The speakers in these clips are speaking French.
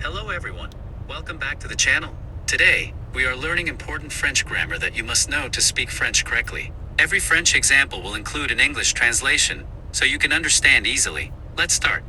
Hello everyone. Welcome back to the channel. Today, we are learning important French grammar that you must know to speak French correctly. Every French example will include an English translation, so you can understand easily. Let's start.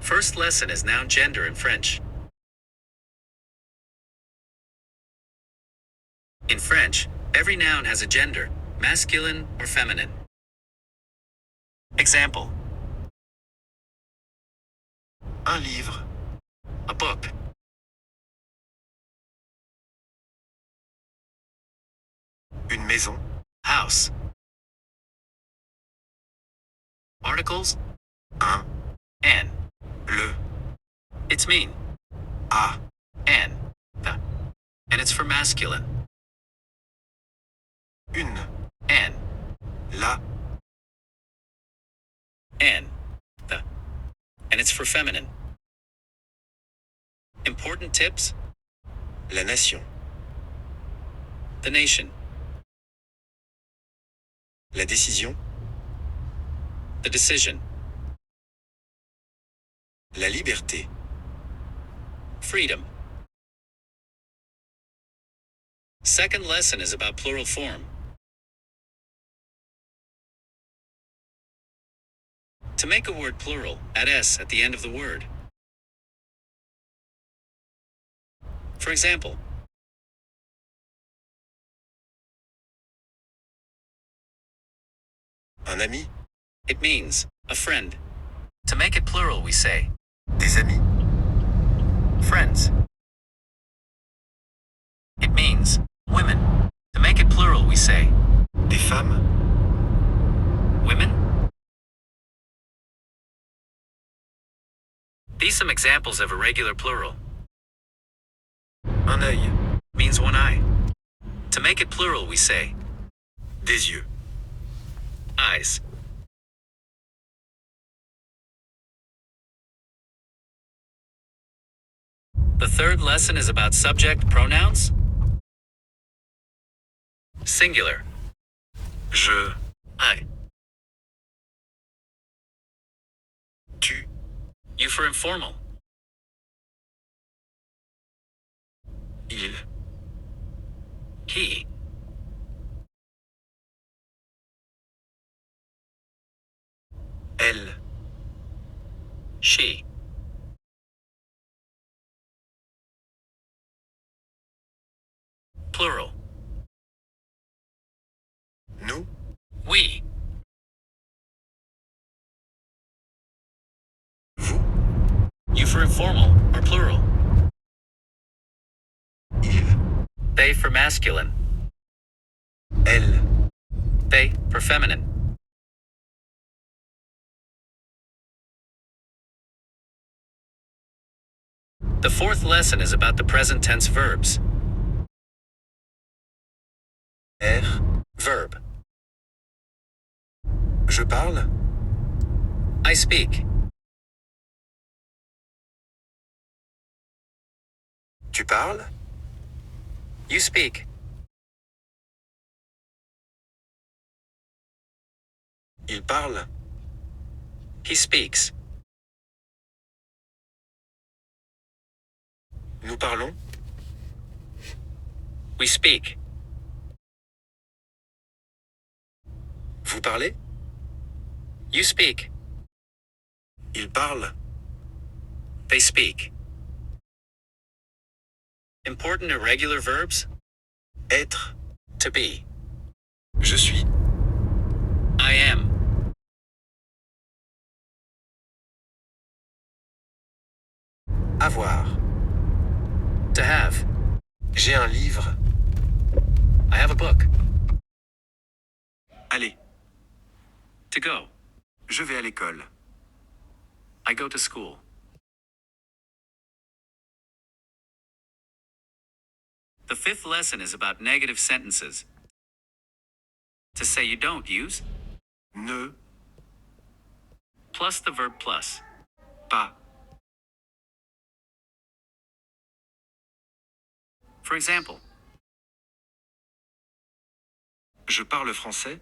First lesson is noun gender in French. In French, every noun has a gender, masculine or feminine. Example: Un livre, a book, une maison, house. Articles: un, an, le, its mean, a, an, the, and it's for masculine. une, An, la, an, the, and it's for feminine. Important tips: la nation, the nation, la décision, the decision, la liberté, freedom. Second lesson is about plural form. To make a word plural, add s at the end of the word. For example, un ami, it means a friend. To make it plural, we say des amis, friends. It means women. To make it plural, we say des femmes, women. These some examples of irregular plural. un œil, Means one eye. To make it plural, we say des yeux, eyes. The third lesson is about subject pronouns. Singular, je, I. tu, You for informal, il, he. elle, She. Plural, nous, we. vous, You for informal or plural. il, They for masculine, elle, they for feminine. The fourth lesson is about the present tense verbs. être, Verb, je parle, I speak. tu parles, You speak. il parle, He speaks. nous parlons, We speak. vous parlez, You speak. il parle, They speak. Important irregular verbs: être, to be, je suis, I am, avoir, to have, j'ai un livre, I have a book, aller, To go. Je vais à l'école. I go to school. The fifth lesson is about negative sentences. To say you don't use, Ne, plus the verb plus. pas. For example, Je parle français.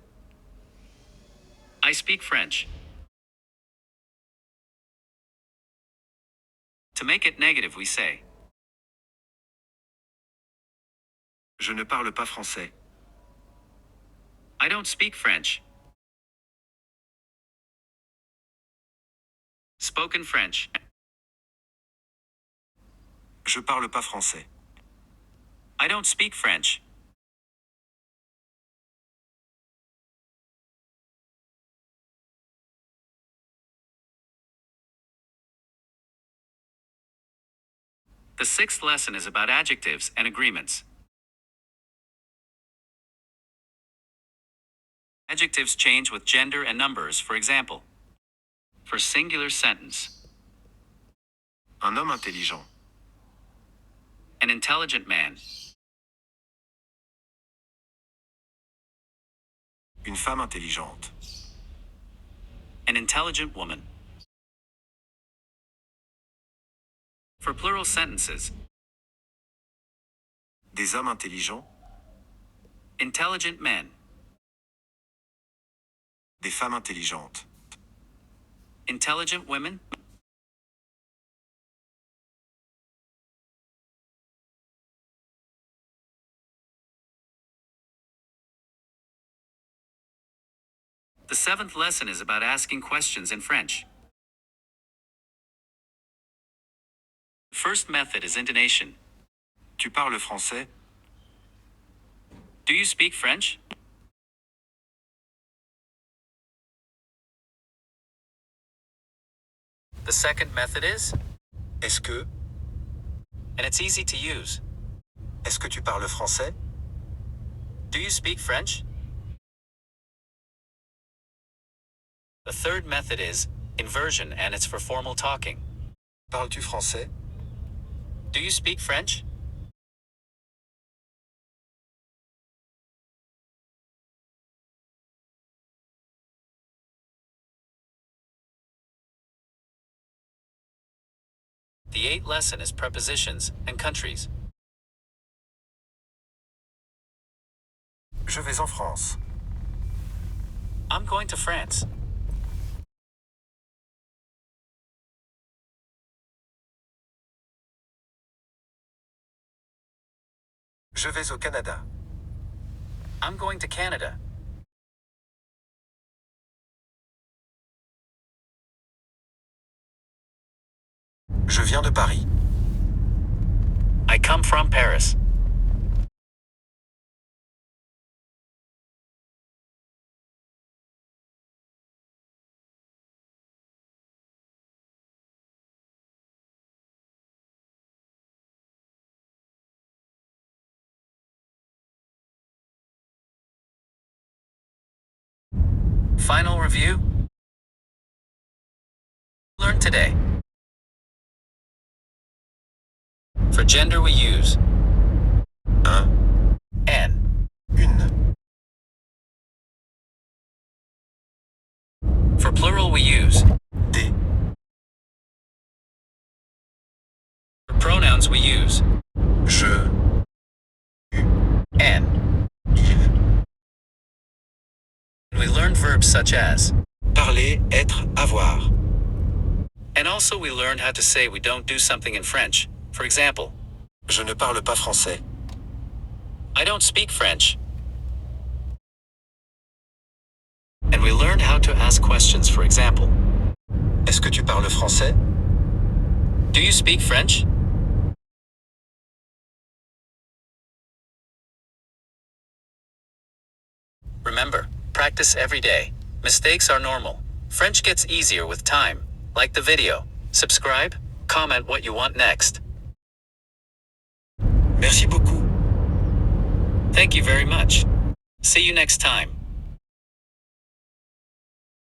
I speak French. To make it negative, we say, Je ne parle pas français. I don't speak French. Spoken French. Je parle pas français. I don't speak French. The sixth lesson is about adjectives and agreements. Adjectives change with gender and numbers, for example. For singular sentence, Un homme intelligent. an intelligent man. Une femme intelligente. An intelligent woman. For plural sentences, Des hommes intelligents. intelligent men. Des femmes intelligentes. Intelligent women. The seventh lesson is about asking questions in French. The first method is intonation. Tu parles français? Do you speak French? The second method is, Est-ce que? and it's easy to use. Est-ce que tu parles français? Do you speak French? The third method is inversion, and it's for formal talking. Parles-tu français? Do you speak French? The eighth lesson is prepositions and countries. Je vais en France. I'm going to France. Je vais au Canada. I'm going to Canada. Je viens de Paris. I come from Paris. Final review. Learn today. For gender, we use Un, an. une. For plural, we use Des, for pronouns, we use je, an. il. And we learned verbs such as, Parler, être, avoir. and also we learned how to say we don't do something in French. For example, Je ne parle pas français. I don't speak French. And we learned how to ask questions. For example, Est-ce que tu parles français? do you speak French? Remember, practice every day. Mistakes are normal. French gets easier with time. Like the video, subscribe, comment what you want next. Merci beaucoup. Thank you very much. See you next time.